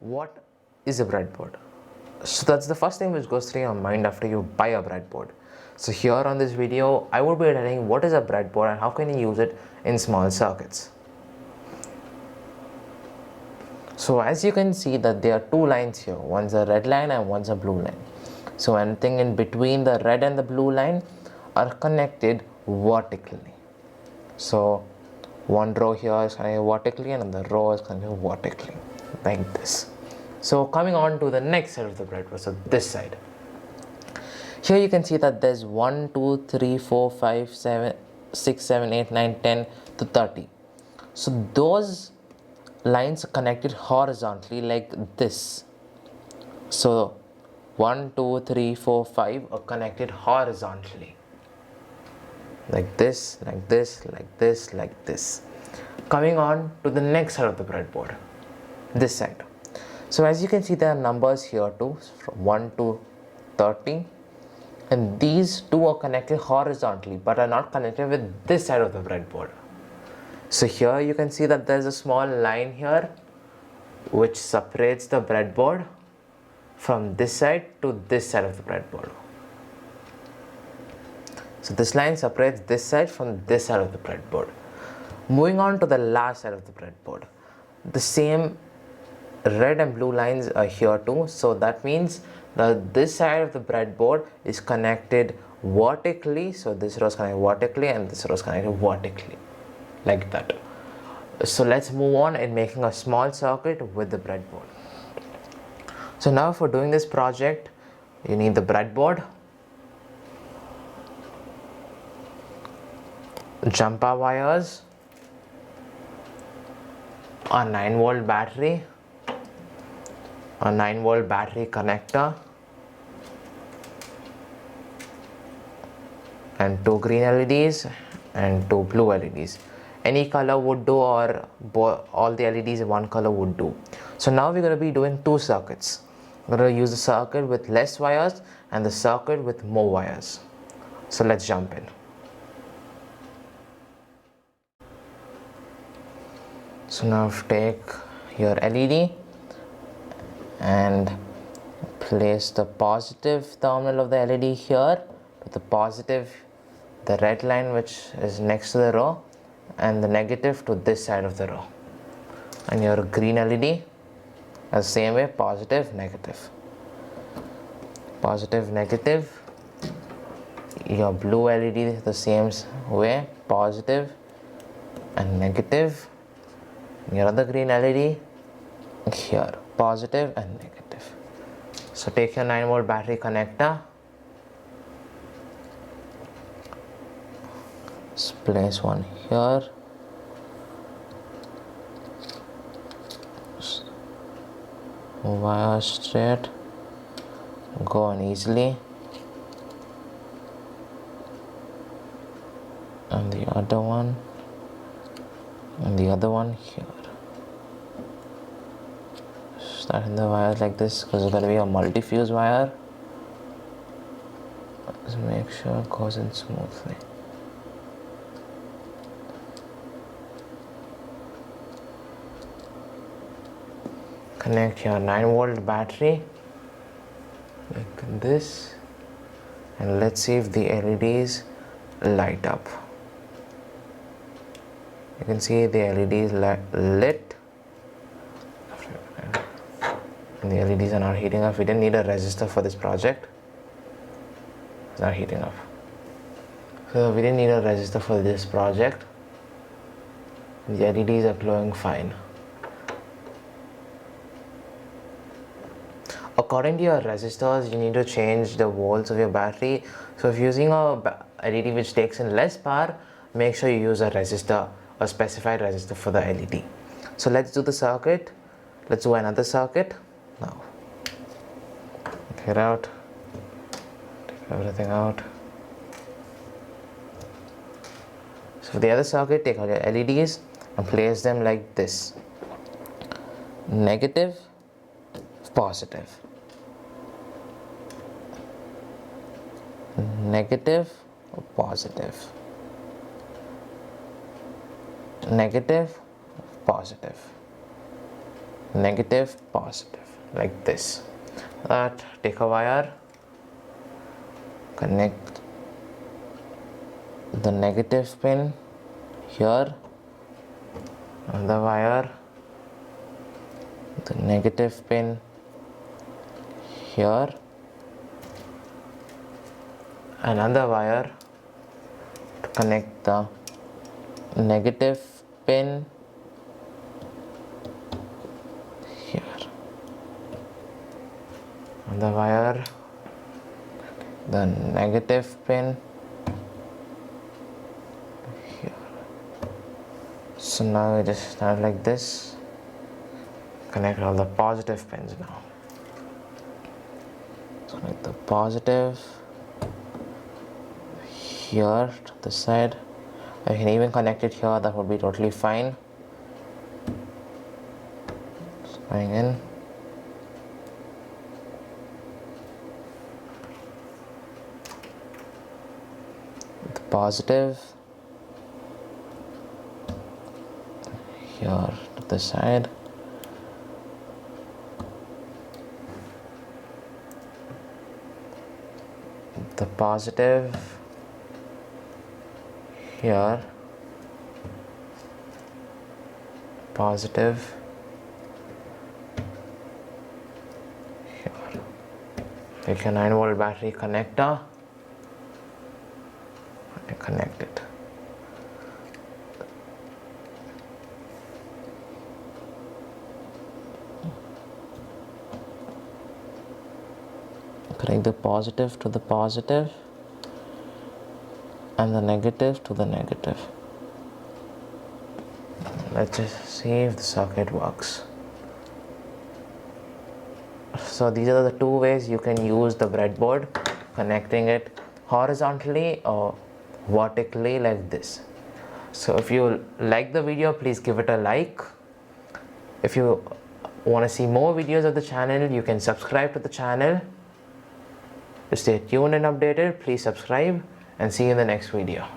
what is a breadboard? So that's the first thing which goes through your mind after you buy a breadboard. So here on this video, I will be telling what is a breadboard and how can you use it in small circuits. So as you can see that there are two lines here, one's a red line and one's a blue line. So anything in between the red and the blue line are connected vertically. So one row here is connected vertically and the row is connected vertically, like this. So coming on to the next side of the breadboard, so this side. Here you can see that there's 1, 2, 3, 4, 5, 7, 6, 7, 8, 9, 10 to 30. So those lines are connected horizontally like this. So 1, 2, 3, 4, 5 are connected horizontally. Like this, like this, like this, like this. Coming on to the next side of the breadboard, this side. So as you can see, there are numbers here too, from 1 to 30, and these two are connected horizontally but are not connected with this side of the breadboard. So here you can see that there's a small line here which separates the breadboard from this side to this side of the breadboard. So this line separates this side from this side of the breadboard. Moving on to the last side of the breadboard, the same red and blue lines are here too. So that means that this side of the breadboard is connected vertically. So this row is connected vertically and this row is connected vertically, like that. So let's move on in making a small circuit with the breadboard. So now for doing this project, you need the breadboard, jumper wires, a 9-volt battery, a 9-volt battery connector, and 2 green LEDs and 2 blue LEDs. Any color would do, or all the LEDs in one color would do. So now we're going to be doing two circuits. We're going to use the circuit with less wires and the circuit with more wires. So let's jump in. So now take your LED and place the positive terminal of the LED here to the positive, the red line which is next to the row, and the negative to this side of the row. And your green LED the same way, positive, negative, positive, negative. Your blue LED the same way, positive and negative. Your other green LED here, positive and negative. So take your 9-volt battery connector, place one here, wire straight, go on easily, and the other one, and the other one here. Starting the wires like this because it's going to be a multi-fuse wire. Just make sure it goes in smoothly. Connect your 9-volt battery like this, and let's see if the LEDs light up. You can see the LEDs lit, and the LEDs are not heating up. We didn't need a resistor for this project. It's not heating up. So we didn't need a resistor for this project. The LEDs are glowing fine. According to your resistors, you need to change the volts of your battery. So if you're using a LED which takes in less power, make sure you use a resistor, a specified resistor for the LED. So let's do the circuit. Let's do another circuit now. Take it out, take everything out. So for the other circuit, take out your LEDs and place them like this: negative, positive, negative, positive, negative, positive, negative, positive, like this. Take a wire, connect the negative pin here, another wire, the negative pin here, another wire to connect the negative pin here, another wire, the negative pin here. So now we just start like this, connect all the positive pins now. So connect the positive here to the side. I can even connect it here, that would be totally fine. Just going in. The positive here to the side. The positive here, positive here. Take a 9-volt battery connector and connect it. Connect the positive to the positive and the negative to the negative. Let's just see if the circuit works. So these are the two ways you can use the breadboard, connecting it horizontally or vertically like this. So if you like the video, please give it a like. If you want to see more videos of the channel, you can subscribe to the channel. To stay tuned and updated, please subscribe and see you in the next video.